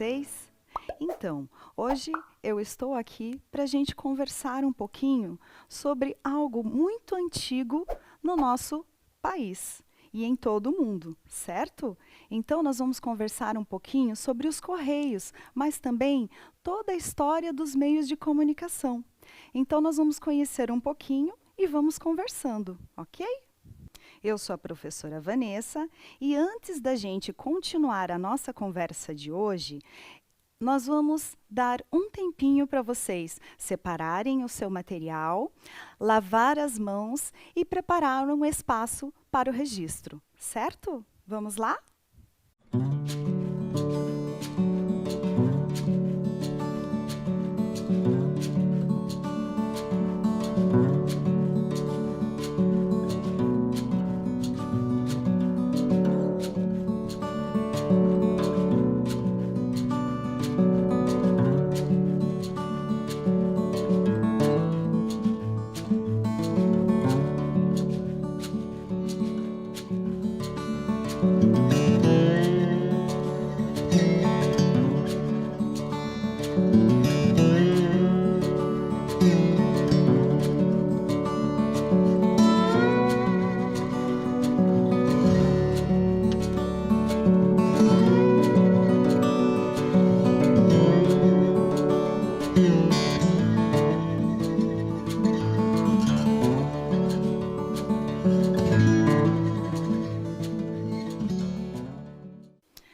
vocês? Então, hoje eu estou aqui para a gente conversar um pouquinho sobre algo muito antigo no nosso país e em todo o mundo, certo? Então, nós vamos conversar um pouquinho sobre os Correios, mas também toda a história dos meios de comunicação. Então, nós vamos conhecer um pouquinho e vamos conversando, ok? Eu sou a professora Vanessa e antes da gente continuar a nossa conversa de hoje, nós vamos dar um tempinho para vocês separarem o seu material, lavar as mãos e preparar um espaço para o registro, certo? Vamos lá?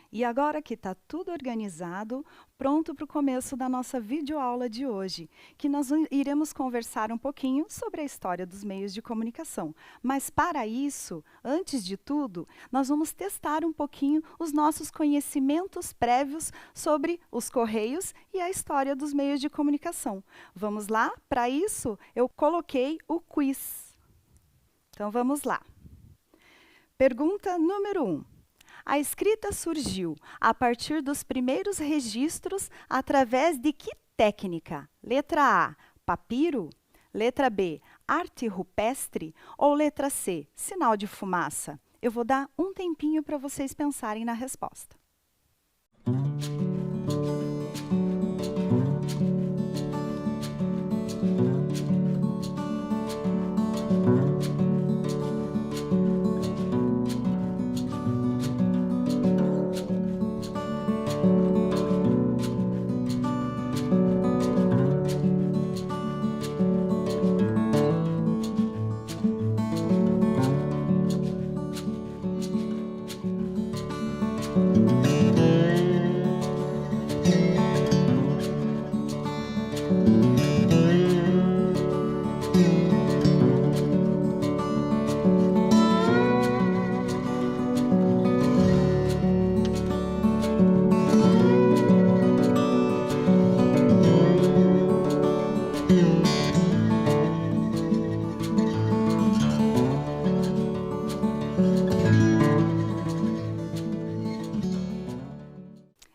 E agora que está tudo organizado, pronto para o começo da nossa videoaula de hoje, que nós iremos conversar um pouquinho sobre a história dos meios de comunicação. Mas para isso, antes de tudo, nós vamos testar um pouquinho os nossos conhecimentos prévios sobre os Correios e a história dos meios de comunicação. Vamos lá? Para isso, eu coloquei o quiz. Então, vamos lá. Pergunta número 1. A escrita surgiu a partir dos primeiros registros através de que técnica? Letra A, papiro. Letra B, arte rupestre. Ou letra C, sinal de fumaça? Eu vou dar um tempinho para vocês pensarem na resposta.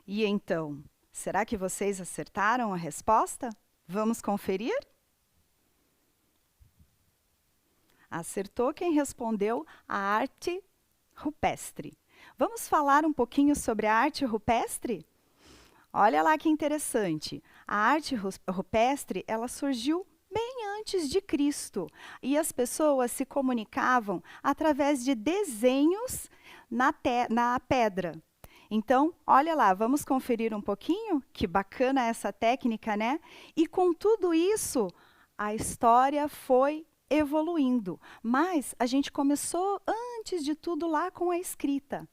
E então, será que vocês acertaram a resposta? Vamos conferir? Acertou quem respondeu a arte rupestre. Vamos falar um pouquinho sobre a arte rupestre? Olha lá que interessante. A arte rupestre, ela surgiu bem antes de Cristo. E as pessoas se comunicavam através de desenhos na pedra. Então, olha lá, vamos conferir um pouquinho? Que bacana essa técnica, né? E com tudo isso, a história foi evoluindo. Mas a gente começou, antes de tudo, lá com a escrita.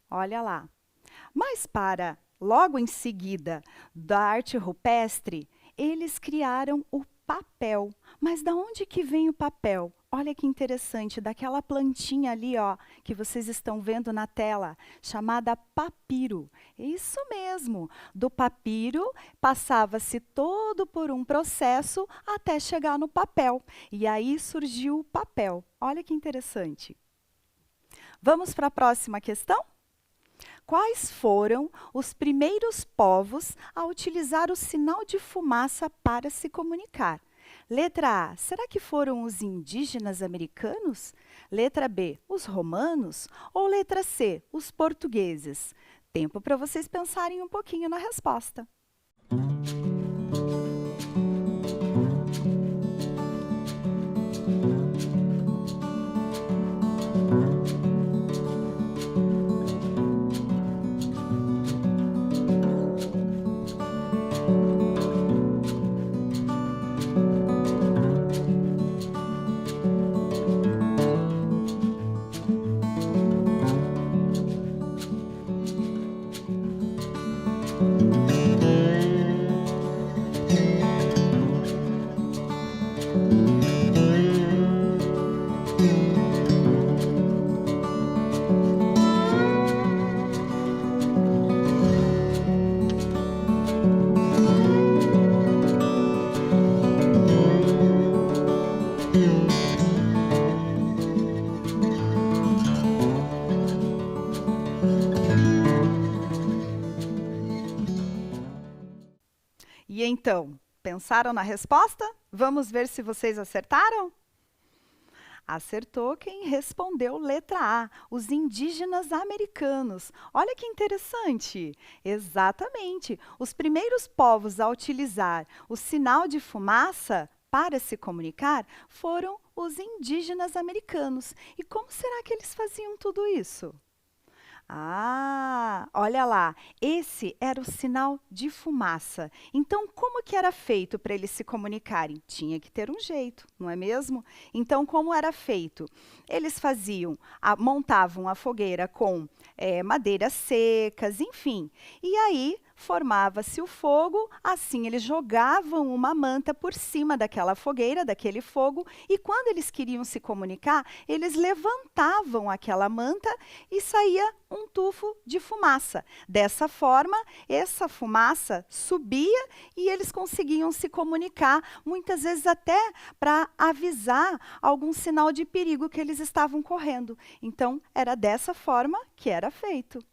Olha lá. Mas logo em seguida da arte rupestre, eles criaram o papel. Mas da onde que vem o papel? Olha que interessante, daquela plantinha ali, ó, que vocês estão vendo na tela, chamada papiro. Isso mesmo, do papiro passava-se todo por um processo até chegar no papel. E aí surgiu o papel. Olha que interessante. Vamos para a próxima questão? Quais foram os primeiros povos a utilizar o sinal de fumaça para se comunicar? Letra A, será que foram os indígenas americanos? Letra B, os romanos? Ou letra C, os portugueses? Tempo para vocês pensarem um pouquinho na resposta. E então, pensaram na resposta? Vamos ver se vocês acertaram? Acertou quem respondeu letra A, os indígenas americanos. Olha que interessante! Exatamente! Os primeiros povos a utilizar o sinal de fumaça para se comunicar foram os indígenas americanos. E como será que eles faziam tudo isso? Ah, olha lá, esse era o sinal de fumaça. Então, como que era feito para eles se comunicarem? Tinha que ter um jeito, não é mesmo? Então, como era feito? Eles montavam a fogueira com madeiras secas, enfim. E aí, formava-se o fogo, assim eles jogavam uma manta por cima daquela fogueira, daquele fogo, e quando eles queriam se comunicar, eles levantavam aquela manta e saía um tufo de fumaça. Dessa forma, essa fumaça subia e eles conseguiam se comunicar, muitas vezes até para avisar algum sinal de perigo que eles estavam correndo. Então, era dessa forma que era feito.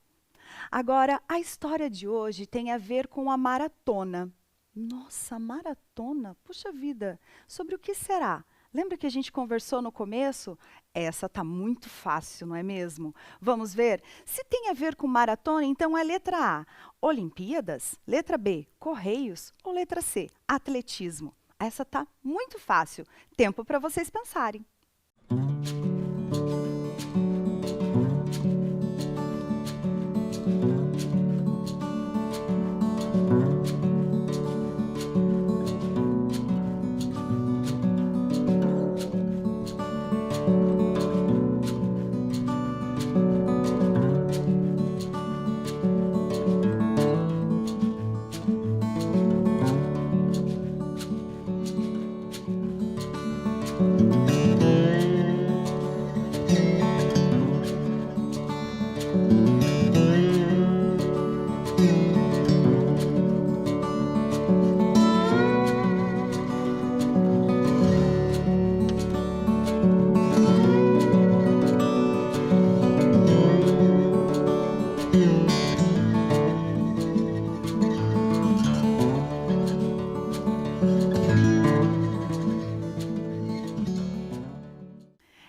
Agora, a história de hoje tem a ver com a maratona. Nossa, maratona? Puxa vida, sobre o que será? Lembra que a gente conversou no começo? Essa está muito fácil, não é mesmo? Vamos ver? Se tem a ver com maratona, então é letra A, Olimpíadas, letra B, Correios ou letra C, atletismo. Essa está muito fácil. Tempo para vocês pensarem.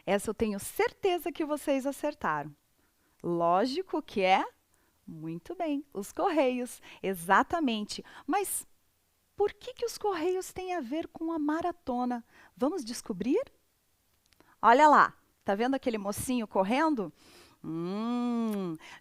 Essa eu tenho certeza que vocês acertaram. Lógico que é. Muito bem, os Correios, exatamente. Mas por que os Correios têm a ver com a maratona? Vamos descobrir? Olha lá, tá vendo aquele mocinho correndo?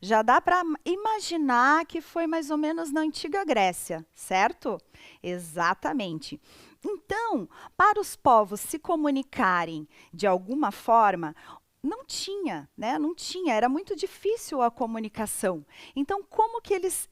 Já dá para imaginar que foi mais ou menos na antiga Grécia, certo? Exatamente. Então, para os povos se comunicarem de alguma forma, não tinha, né? Não tinha, era muito difícil a comunicação. Então, como que eles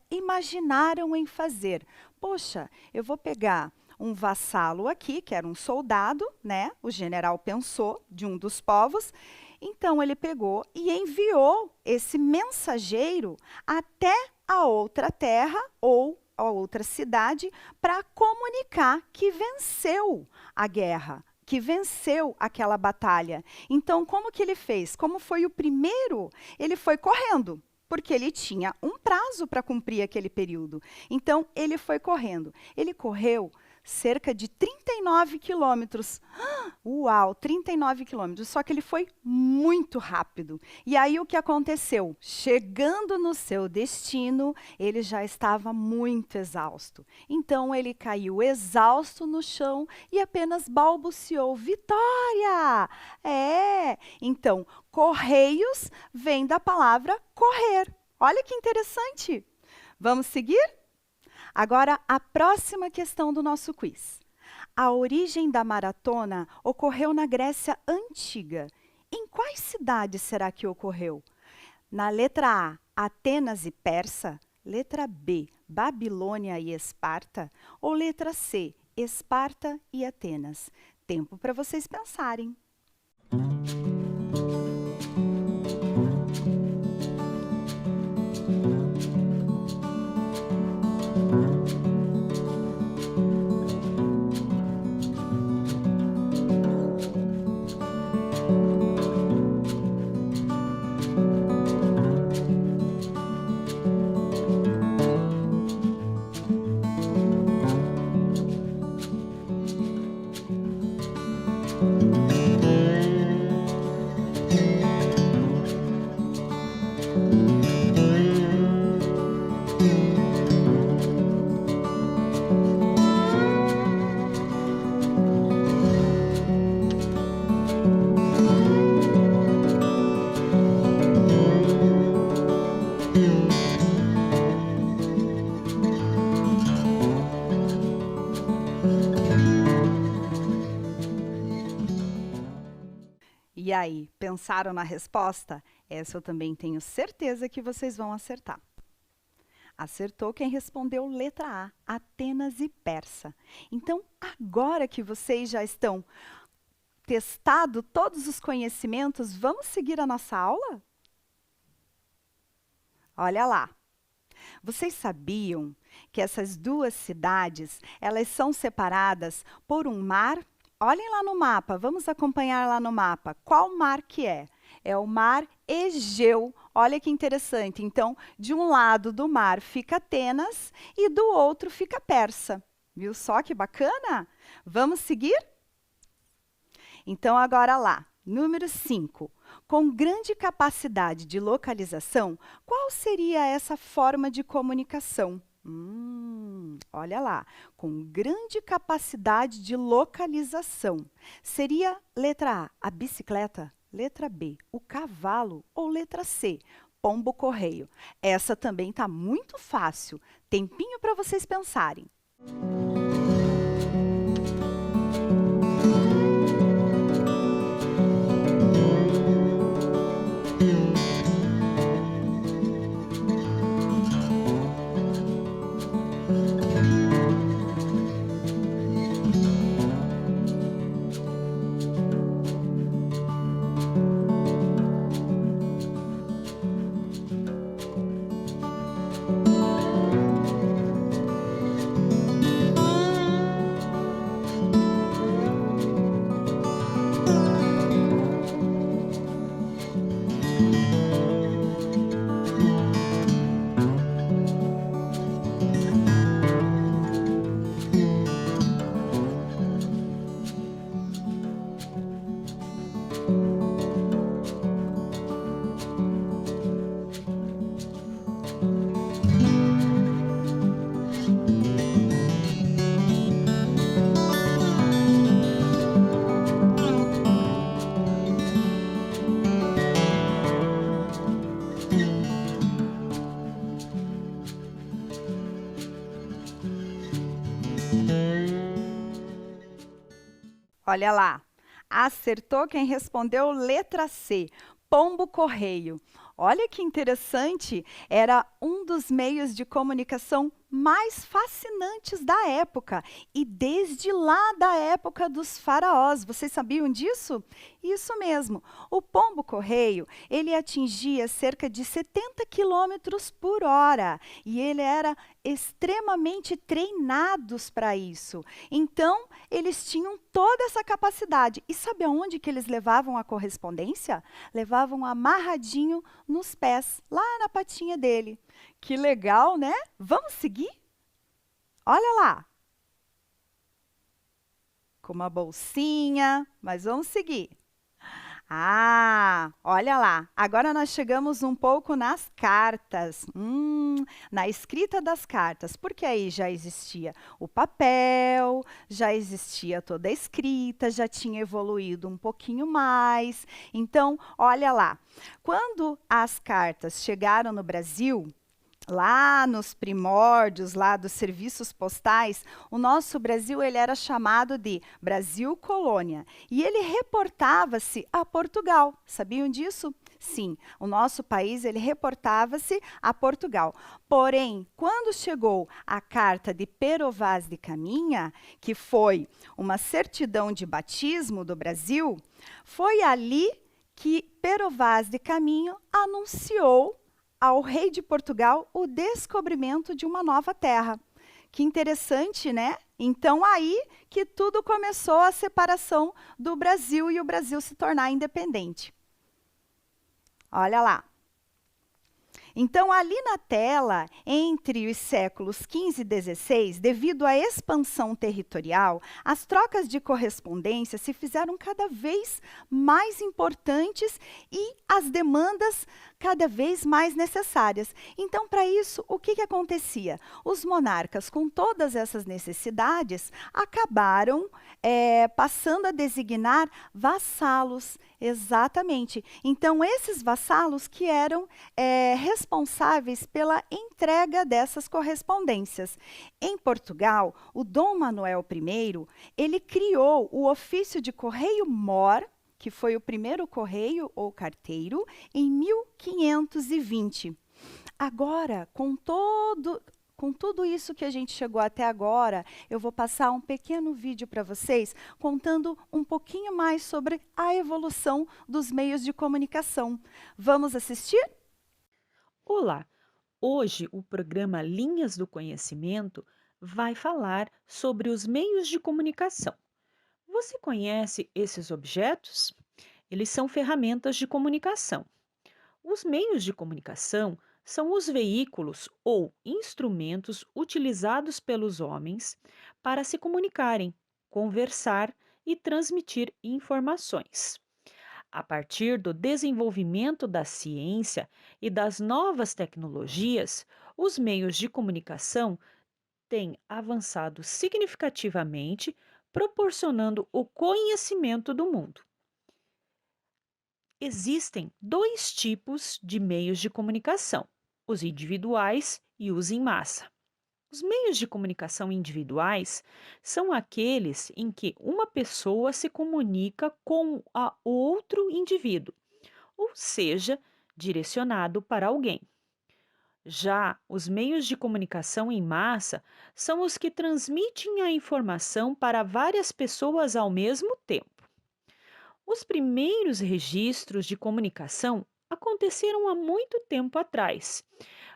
imaginaram em fazer? Poxa, eu vou pegar um vassalo aqui, que era um soldado, né? O general pensou, de um dos povos. Então, ele pegou e enviou esse mensageiro até a outra terra ou a outra cidade para comunicar que venceu a guerra, que venceu aquela batalha. Então, como que ele fez? Como foi o primeiro? Ele foi correndo, porque ele tinha um prazo para cumprir aquele período. Então, ele foi correndo. Ele correu cerca de 39 quilômetros. Uau, 39 quilômetros, só que ele foi muito rápido. E aí o que aconteceu? Chegando no seu destino, ele já estava muito exausto. Então ele caiu exausto no chão e apenas balbuciou: Vitória! Então, correios vem da palavra correr. Olha que interessante. Vamos seguir? Agora, a próxima questão do nosso quiz. A origem da maratona ocorreu na Grécia Antiga. Em quais cidades será que ocorreu? Na letra A, Atenas e Persa. Letra B, Babilônia e Esparta. Ou letra C, Esparta e Atenas? Tempo para vocês pensarem. E aí, pensaram na resposta? Essa eu também tenho certeza que vocês vão acertar. Acertou quem respondeu letra A, Atenas e Persa. Então, agora que vocês já estão testado todos os conhecimentos, vamos seguir a nossa aula? Olha lá. Vocês sabiam que essas duas cidades, elas são separadas por um mar? Olhem lá no mapa, vamos acompanhar lá no mapa. Qual mar que é? É o mar Egeu. Olha que interessante. Então, de um lado do mar fica Atenas e do outro fica Persa. Viu só que bacana? Vamos seguir? Então, agora lá. Número 5. Com grande capacidade de localização, qual seria essa forma de comunicação? Olha lá, com grande capacidade de localização. Seria letra A, a bicicleta, letra B, o cavalo ou letra C, pombo-correio? Essa também está muito fácil. Tempinho para vocês pensarem. Olha lá, acertou quem respondeu letra C, pombo-correio. Olha que interessante, era um dos meios de comunicação mais fascinantes da época, e desde lá da época dos faraós. Vocês sabiam disso? Isso mesmo, o pombo-correio, ele atingia cerca de 70 quilômetros por hora, e ele era extremamente treinados para isso. Então, eles tinham toda essa capacidade. E sabe aonde que eles levavam a correspondência? Levavam amarradinho nos pés, lá na patinha dele. Que legal, né? Vamos seguir? Olha lá. com uma bolsinha, mas vamos seguir. Ah, olha lá. Agora nós chegamos um pouco nas cartas. Na escrita das cartas, porque aí já existia o papel, já existia toda a escrita, já tinha evoluído um pouquinho mais. Então, olha lá. Quando as cartas chegaram no Brasil, lá nos primórdios, lá dos serviços postais, o nosso Brasil ele era chamado de Brasil Colônia. E ele reportava-se a Portugal. Sabiam disso? Sim, o nosso país ele reportava-se a Portugal. Porém, quando chegou a carta de Pero Vaz de Caminha, que foi uma certidão de batismo do Brasil, foi ali que Pero Vaz de Caminha anunciou ao rei de Portugal o descobrimento de uma nova terra. Que interessante, né? Então, aí que tudo começou a separação do Brasil e o Brasil se tornar independente. Olha lá. Então, ali na tela, entre os séculos XV e XVI, devido à expansão territorial, as trocas de correspondência se fizeram cada vez mais importantes e as demandas cada vez mais necessárias. Então, para isso, o que acontecia? Os monarcas, com todas essas necessidades, acabaram passando a designar vassalos. Exatamente. Então, esses vassalos que eram responsáveis pela entrega dessas correspondências. Em Portugal, o Dom Manuel I, ele criou o ofício de correio-mor, que foi o primeiro correio ou carteiro, em 1520. Agora, com tudo isso que a gente chegou até agora, eu vou passar um pequeno vídeo para vocês, contando um pouquinho mais sobre a evolução dos meios de comunicação. Vamos assistir? Olá! Hoje o programa Linhas do Conhecimento vai falar sobre os meios de comunicação. Você conhece esses objetos? Eles são ferramentas de comunicação. Os meios de comunicação são os veículos ou instrumentos utilizados pelos homens para se comunicarem, conversar e transmitir informações. A partir do desenvolvimento da ciência e das novas tecnologias, os meios de comunicação têm avançado significativamente, proporcionando o conhecimento do mundo. Existem dois tipos de meios de comunicação: os individuais e os em massa. Os meios de comunicação individuais são aqueles em que uma pessoa se comunica com a outro indivíduo, ou seja, direcionado para alguém. Já os meios de comunicação em massa são os que transmitem a informação para várias pessoas ao mesmo tempo. Os primeiros registros de comunicação aconteceram há muito tempo atrás.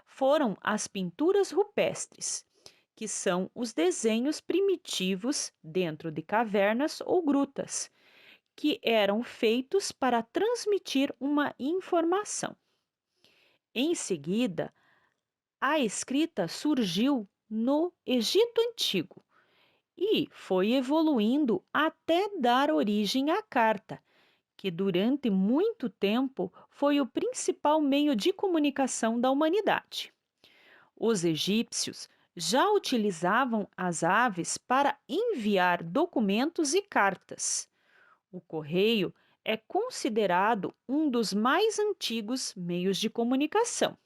Foram as pinturas rupestres, que são os desenhos primitivos dentro de cavernas ou grutas, que eram feitos para transmitir uma informação. Em seguida, a escrita surgiu no Egito Antigo e foi evoluindo até dar origem à carta, que durante muito tempo foi o principal meio de comunicação da humanidade. Os egípcios já utilizavam as aves para enviar documentos e cartas. O correio é considerado um dos mais antigos meios de comunicação.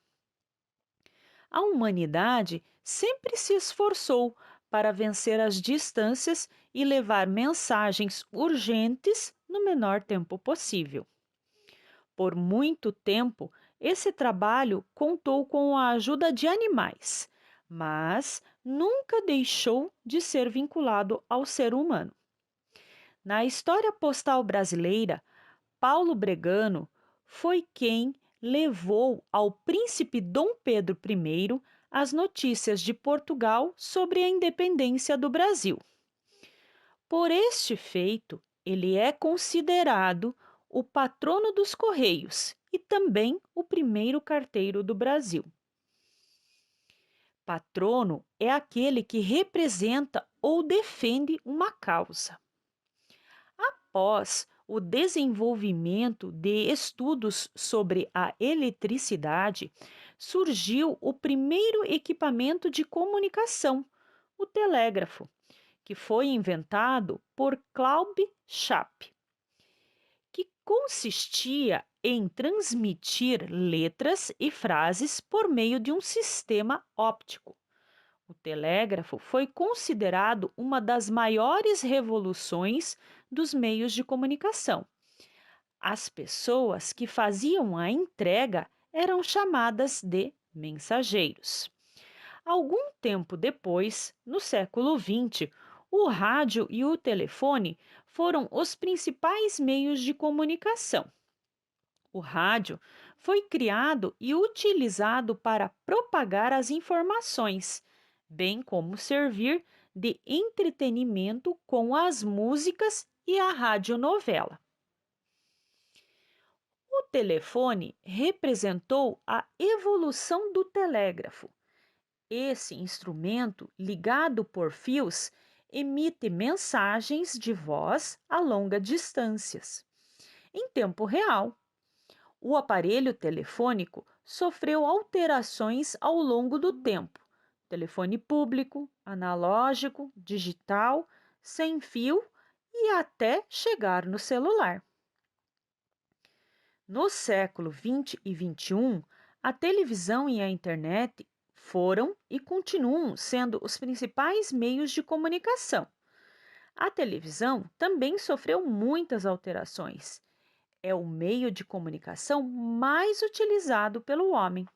A humanidade sempre se esforçou para vencer as distâncias e levar mensagens urgentes no menor tempo possível. Por muito tempo, esse trabalho contou com a ajuda de animais, mas nunca deixou de ser vinculado ao ser humano. Na história postal brasileira, Paulo Bregano foi quem levou ao príncipe Dom Pedro I as notícias de Portugal sobre a independência do Brasil. Por este feito, ele é considerado o patrono dos Correios e também o primeiro carteiro do Brasil. Patrono é aquele que representa ou defende uma causa. Após o desenvolvimento de estudos sobre a eletricidade, surgiu o primeiro equipamento de comunicação, o telégrafo, que foi inventado por Claude Schaap, que consistia em transmitir letras e frases por meio de um sistema óptico. O telégrafo foi considerado uma das maiores revoluções dos meios de comunicação. As pessoas que faziam a entrega eram chamadas de mensageiros. Algum tempo depois, no século XX, o rádio e o telefone foram os principais meios de comunicação. O rádio foi criado e utilizado para propagar as informações, bem como servir de entretenimento com as músicas e a radionovela. O telefone representou a evolução do telégrafo. Esse instrumento, ligado por fios, emite mensagens de voz a longas distâncias, em tempo real. O aparelho telefônico sofreu alterações ao longo do tempo. Telefone público, analógico, digital, sem fio e até chegar no celular. No século XX e XXI, a televisão e a internet foram e continuam sendo os principais meios de comunicação. A televisão também sofreu muitas alterações. É o meio de comunicação mais utilizado pelo homem.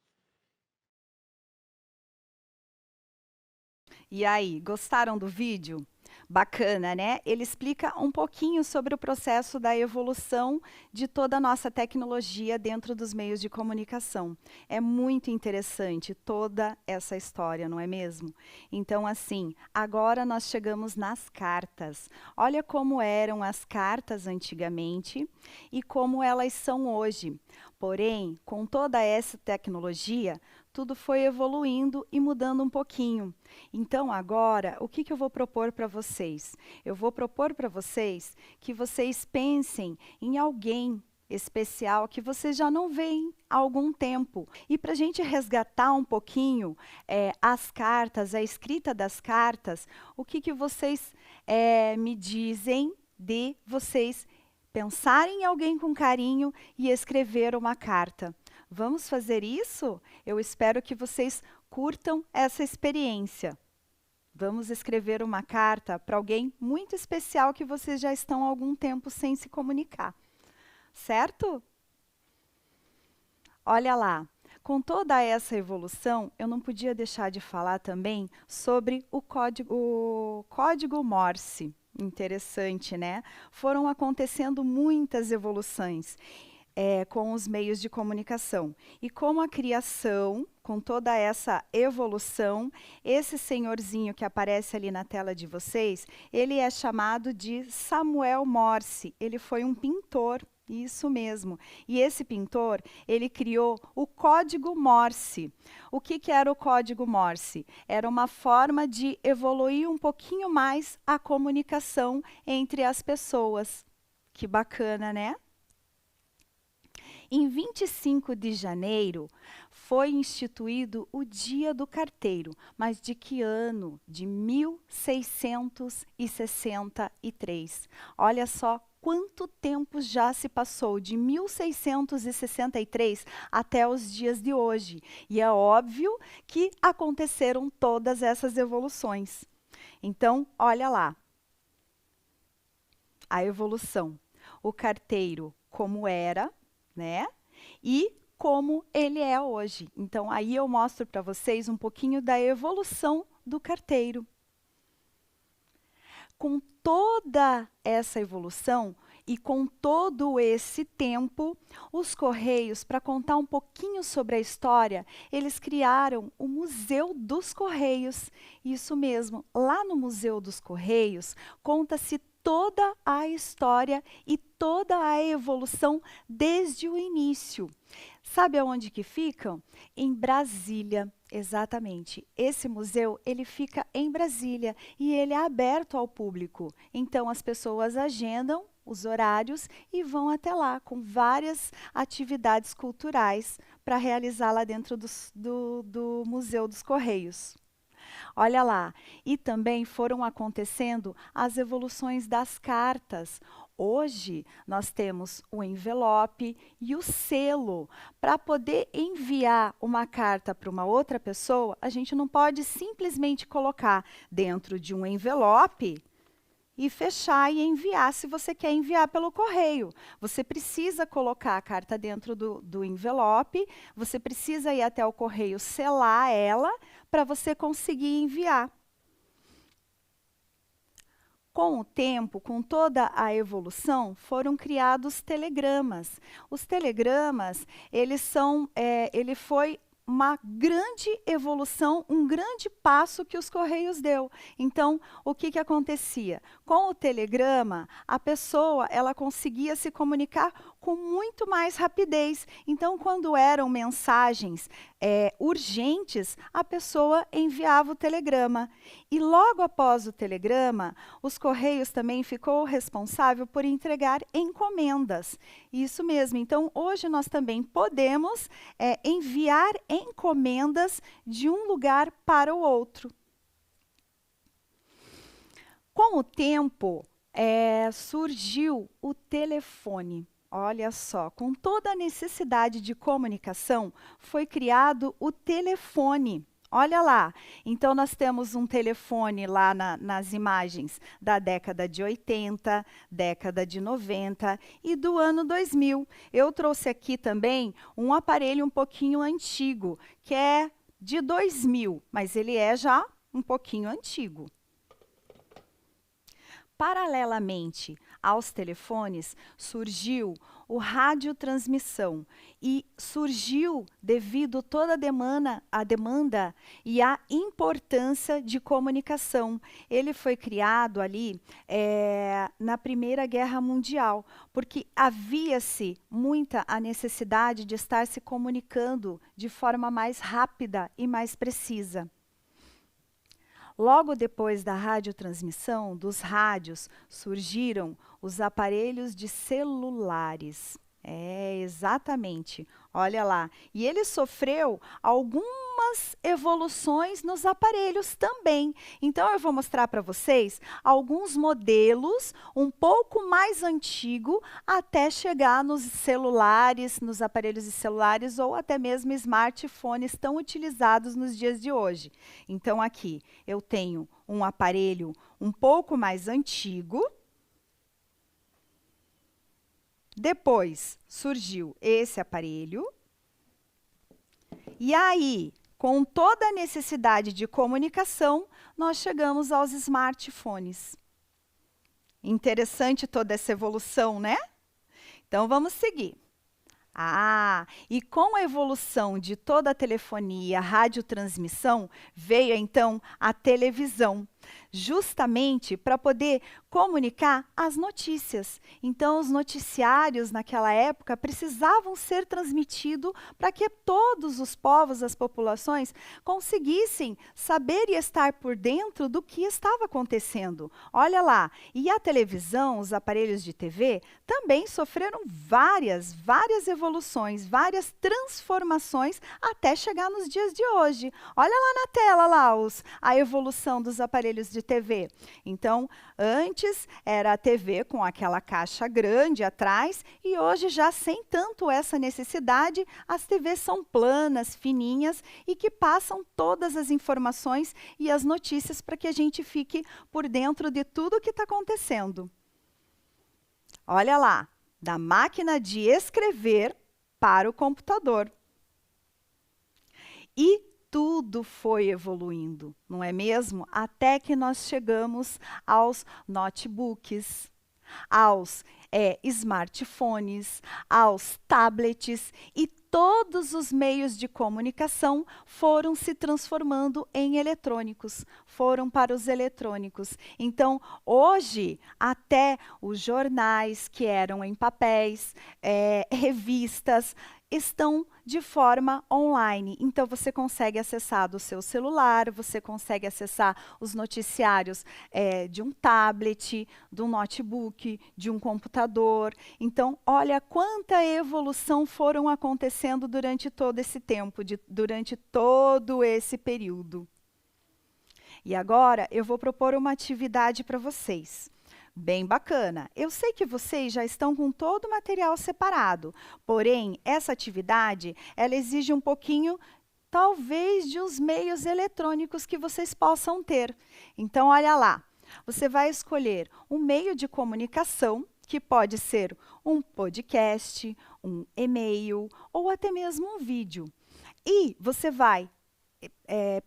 E aí, gostaram do vídeo? Bacana, né? Ele explica um pouquinho sobre o processo da evolução de toda a nossa tecnologia dentro dos meios de comunicação. É muito interessante toda essa história, não é mesmo? Então, assim, agora nós chegamos nas cartas. Olha como eram as cartas antigamente e como elas são hoje. Porém, com toda essa tecnologia, tudo foi evoluindo e mudando um pouquinho. Então, agora, o que eu vou propor para vocês? Eu vou propor para vocês que vocês pensem em alguém especial que vocês já não veem há algum tempo. E para a gente resgatar um pouquinho as cartas, a escrita das cartas, o que vocês me dizem de vocês pensarem em alguém com carinho e escrever uma carta? Vamos fazer isso? Eu espero que vocês curtam essa experiência. Vamos escrever uma carta para alguém muito especial que vocês já estão há algum tempo sem se comunicar. Certo? Olha lá, com toda essa evolução, eu não podia deixar de falar também sobre o código Morse. Interessante, né? Foram acontecendo muitas evoluções com os meios de comunicação. E com a criação, com toda essa evolução, esse senhorzinho que aparece ali na tela de vocês, ele é chamado de Samuel Morse. Ele foi um pintor. Isso mesmo. E esse pintor, ele criou o código Morse. O que era o código Morse? Era uma forma de evoluir um pouquinho mais a comunicação entre as pessoas. Que bacana, né? Em 25 de janeiro, foi instituído o Dia do Carteiro. Mas de que ano? De 1663. Olha só quanto tempo já se passou de 1663 até os dias de hoje. E é óbvio que aconteceram todas essas evoluções. Então, olha lá. A evolução. O carteiro como era, né? E como ele é hoje. Então, aí eu mostro para vocês um pouquinho da evolução do carteiro. Com toda essa evolução e com todo esse tempo, os Correios, para contar um pouquinho sobre a história, eles criaram o Museu dos Correios. Isso mesmo, lá no Museu dos Correios, conta-se toda a história e toda a evolução desde o início. Sabe aonde que ficam? Em Brasília, exatamente. Esse museu, ele fica em Brasília e ele é aberto ao público. Então, as pessoas agendam os horários e vão até lá com várias atividades culturais para realizar lá dentro do Museu dos Correios. Olha lá, e também foram acontecendo as evoluções das cartas. Hoje, nós temos o envelope e o selo. Para poder enviar uma carta para uma outra pessoa, a gente não pode simplesmente colocar dentro de um envelope e fechar e enviar, se você quer enviar pelo correio. Você precisa colocar a carta dentro do envelope, você precisa ir até o correio selar ela para você conseguir enviar. Com o tempo, com toda a evolução, foram criados telegramas. Os telegramas, ele foi uma grande evolução, um grande passo que os Correios deu. Então, o que, que acontecia? Com o telegrama, a pessoa ela conseguia se comunicar com muito mais rapidez. Então, quando eram mensagens urgentes, a pessoa enviava o telegrama. E logo após o telegrama, os Correios também ficou responsável por entregar encomendas. Isso mesmo. Então, hoje nós também podemos enviar encomendas de um lugar para o outro. Com o tempo, surgiu o telefone. Olha só, com toda a necessidade de comunicação, foi criado o telefone. Olha lá, então nós temos um telefone lá nas imagens da década de 80, década de 90 e do ano 2000. Eu trouxe aqui também um aparelho um pouquinho antigo, que é de 2000, mas ele é já um pouquinho antigo. Paralelamente aos telefones, surgiu o radiotransmissão e surgiu devido toda a demanda e a importância de comunicação. Ele foi criado ali na Primeira Guerra Mundial, porque havia-se muita a necessidade de estar se comunicando de forma mais rápida e mais precisa. Logo depois da radiotransmissão, dos rádios, surgiram os aparelhos de celulares. Exatamente. Olha lá. E ele sofreu algumas evoluções nos aparelhos também. Então, eu vou mostrar para vocês alguns modelos um pouco mais antigos até chegar nos celulares, nos aparelhos de celulares ou até mesmo smartphones tão utilizados nos dias de hoje. Então, aqui eu tenho um aparelho um pouco mais antigo. Depois surgiu esse aparelho. E aí, com toda a necessidade de comunicação, nós chegamos aos smartphones. Interessante toda essa evolução, né? Então, vamos seguir. E com a evolução de toda a telefonia, radiotransmissão, veio então a televisão, justamente para poder comunicar as notícias. Então, os noticiários naquela época precisavam ser transmitidos para que todos os povos, as populações, conseguissem saber e estar por dentro do que estava acontecendo. Olha lá, e a televisão, os aparelhos de TV, também sofreram várias evoluções, várias transformações até chegar nos dias de hoje. Olha lá na tela, lá, a evolução dos aparelhos de TV. Então, antes era a TV com aquela caixa grande atrás e hoje já sem tanto essa necessidade, as TVs são planas, fininhas e que passam todas as informações e as notícias para que a gente fique por dentro de tudo o que está acontecendo. Olha lá, da máquina de escrever para o computador. E tudo foi evoluindo, não é mesmo? Até que nós chegamos aos notebooks, aos smartphones, aos tablets e todos os meios de comunicação foram se transformando em eletrônicos, foram para os eletrônicos. Então, hoje, até os jornais que eram em papéis, revistas, estão de forma online. Então, você consegue acessar do seu celular, você consegue acessar os noticiários de um tablet, de um notebook, de um computador. Então, olha quanta evolução foram acontecendo durante todo esse tempo, durante todo esse período. E agora, eu vou propor uma atividade para vocês. Bem bacana. Eu sei que vocês já estão com todo o material separado, porém, essa atividade, ela exige um pouquinho, talvez, de uns meios eletrônicos que vocês possam ter. Então, olha lá, você vai escolher um meio de comunicação, que pode ser um podcast, um e-mail ou até mesmo um vídeo. E você vai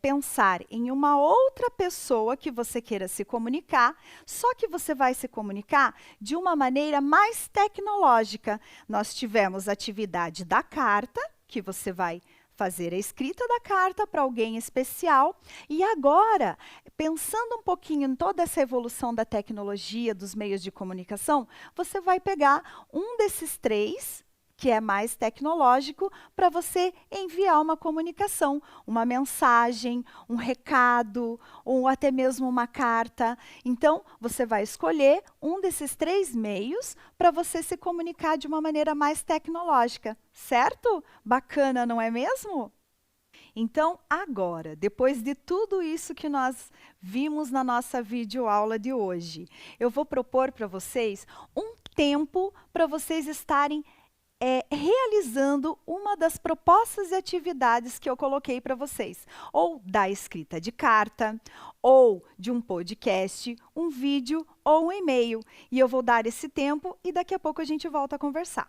pensar em uma outra pessoa que você queira se comunicar, só que você vai se comunicar de uma maneira mais tecnológica. Nós tivemos a atividade da carta, que você vai fazer a escrita da carta para alguém especial. E agora, pensando um pouquinho em toda essa evolução da tecnologia, dos meios de comunicação, você vai pegar um desses três, que é mais tecnológico, para você enviar uma comunicação, uma mensagem, um recado, ou até mesmo uma carta. Então, você vai escolher um desses três meios para você se comunicar de uma maneira mais tecnológica, certo? Bacana, não é mesmo? Então, agora, depois de tudo isso que nós vimos na nossa videoaula de hoje, eu vou propor para vocês um tempo para vocês estarem realizando uma das propostas e atividades que eu coloquei para vocês, ou da escrita de carta, ou de um podcast, um vídeo ou um e-mail. E eu vou dar esse tempo e daqui a pouco a gente volta a conversar.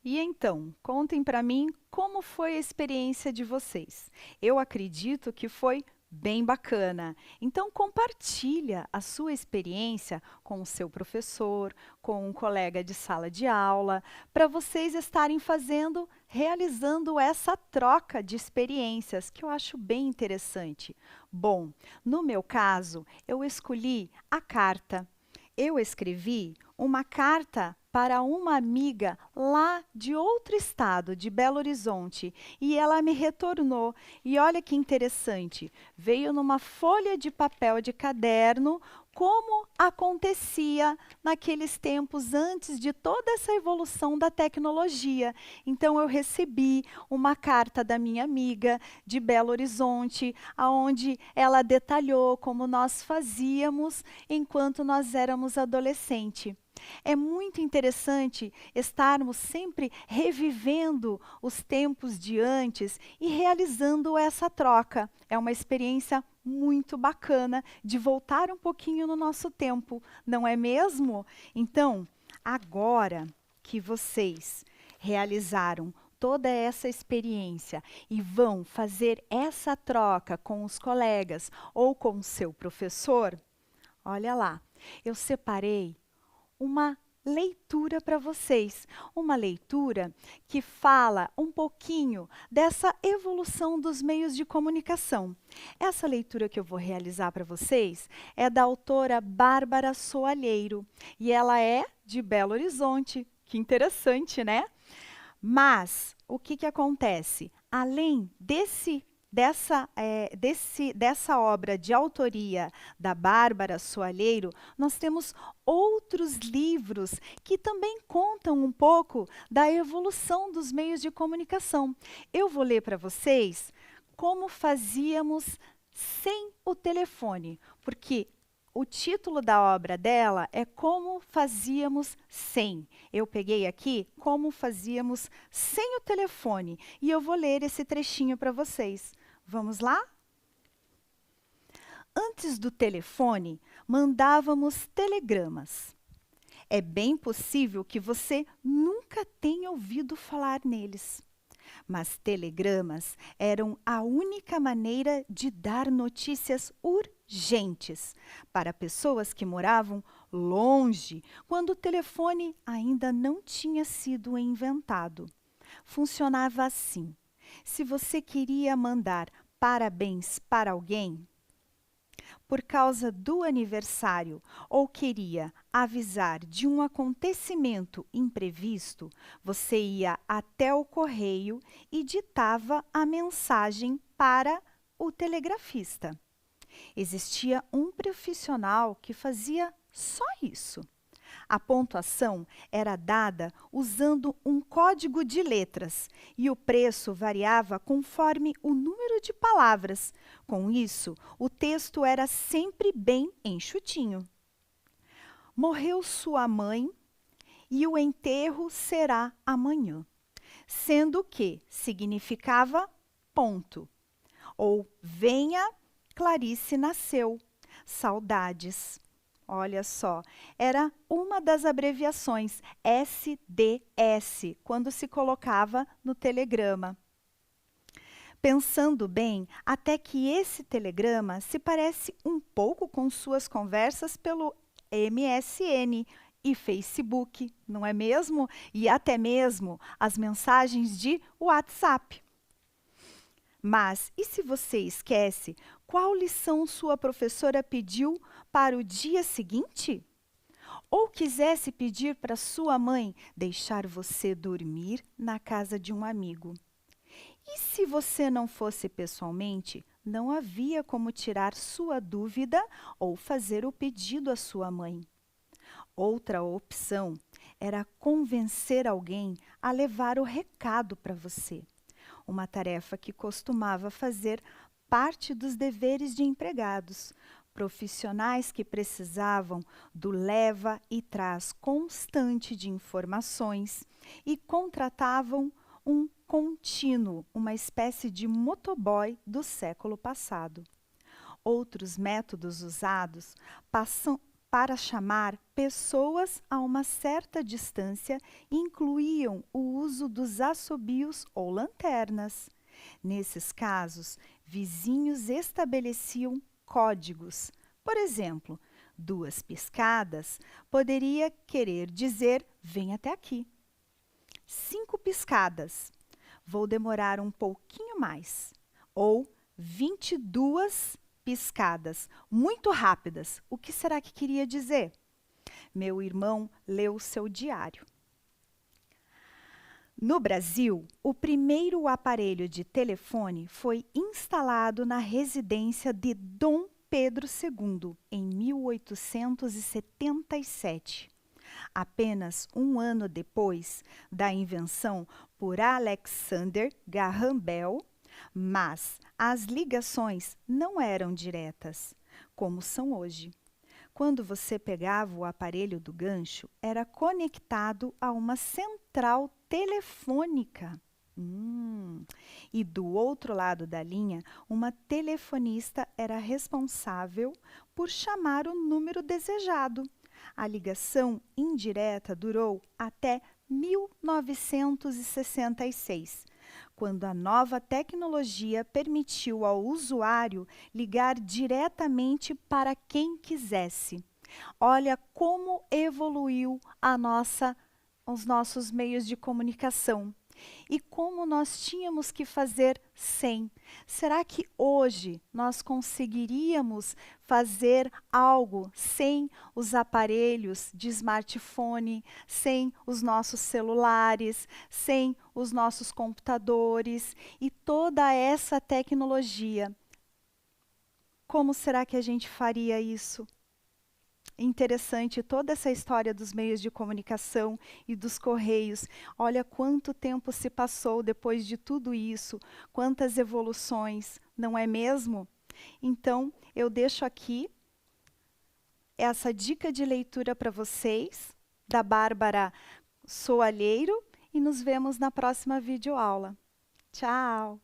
E então, contem para mim como foi a experiência de vocês. Eu acredito que foi bem bacana. Então, compartilha a sua experiência com o seu professor, com um colega de sala de aula, para vocês estarem realizando essa troca de experiências, que eu acho bem interessante. Bom, no meu caso, eu escolhi a carta. Eu escrevi uma carta para uma amiga lá de outro estado, de Belo Horizonte, e ela me retornou. E olha que interessante, veio numa folha de papel de caderno, como acontecia naqueles tempos antes de toda essa evolução da tecnologia. Então eu recebi uma carta da minha amiga de Belo Horizonte, aonde ela detalhou como nós fazíamos enquanto nós éramos adolescentes. É muito interessante estarmos sempre revivendo os tempos de antes e realizando essa troca. É uma experiência muito bacana de voltar um pouquinho no nosso tempo, não é mesmo? Então, agora que vocês realizaram toda essa experiência e vão fazer essa troca com os colegas ou com o seu professor, olha lá, eu separei uma leitura para vocês, uma leitura que fala um pouquinho dessa evolução dos meios de comunicação. Essa leitura que eu vou realizar para vocês é da autora Bárbara Soalheiro e ela é de Belo Horizonte. Que interessante, né? Mas o que acontece? Além dessa obra de autoria da Bárbara Soalheiro, nós temos outros livros que também contam um pouco da evolução dos meios de comunicação. Eu vou ler para vocês como fazíamos sem o telefone, porque o título da obra dela é Como Fazíamos Sem. Eu peguei aqui Como Fazíamos Sem o Telefone e eu vou ler esse trechinho para vocês. Vamos lá? Antes do telefone, mandávamos telegramas. É bem possível que você nunca tenha ouvido falar neles. Mas telegramas eram a única maneira de dar notícias urgentes para pessoas que moravam longe, quando o telefone ainda não tinha sido inventado. Funcionava assim: se você queria mandar parabéns para alguém por causa do aniversário ou queria avisar de um acontecimento imprevisto, você ia até o correio e ditava a mensagem para o telegrafista. Existia um profissional que fazia só isso. A pontuação era dada usando um código de letras e o preço variava conforme o número de palavras. Com isso, o texto era sempre bem enxutinho. Morreu sua mãe e o enterro será amanhã, sendo que significava ponto. Ou venha, Clarice nasceu, saudades. Olha só, era uma das abreviações SDS, quando se colocava no telegrama. Pensando bem, até que esse telegrama se parece um pouco com suas conversas pelo MSN e Facebook, não é mesmo? E até mesmo as mensagens de WhatsApp. Mas, e se você esquece, qual lição sua professora pediu para o dia seguinte? Ou quisesse pedir para sua mãe deixar você dormir na casa de um amigo? E se você não fosse pessoalmente, não havia como tirar sua dúvida ou fazer o pedido à sua mãe. Outra opção era convencer alguém a levar o recado para você. Uma tarefa que costumava fazer parte dos deveres de empregados, profissionais que precisavam do leva e traz constante de informações e contratavam um contínuo, uma espécie de motoboy do século passado. Outros métodos usados para chamar pessoas a uma certa distância incluíam o uso dos assobios ou lanternas. Nesses casos, vizinhos estabeleciam códigos. Por exemplo, 2 piscadas poderia querer dizer vem até aqui. 5 piscadas, vou demorar um pouquinho mais. Ou 22 piscadas, muito rápidas. O que será que queria dizer? Meu irmão leu seu diário. No Brasil, o primeiro aparelho de telefone foi instalado na residência de Dom Pedro II, em 1877. Apenas um ano depois da invenção por Alexander Graham Bell, mas as ligações não eram diretas, como são hoje. Quando você pegava o aparelho do gancho, era conectado a uma central telefônica. E do outro lado da linha, uma telefonista era responsável por chamar o número desejado. A ligação indireta durou até 1966, quando a nova tecnologia permitiu ao usuário ligar diretamente para quem quisesse. Olha como evoluiu os nossos meios de comunicação. E como nós tínhamos que fazer sem. Será que hoje nós conseguiríamos fazer algo sem os aparelhos de smartphone, sem os nossos celulares, sem os nossos computadores e toda essa tecnologia? Como será que a gente faria isso? Interessante toda essa história dos meios de comunicação e dos correios. Olha quanto tempo se passou depois de tudo isso, quantas evoluções, não é mesmo? Então, eu deixo aqui essa dica de leitura para vocês, da Bárbara Soalheiro, e nos vemos na próxima videoaula. Tchau!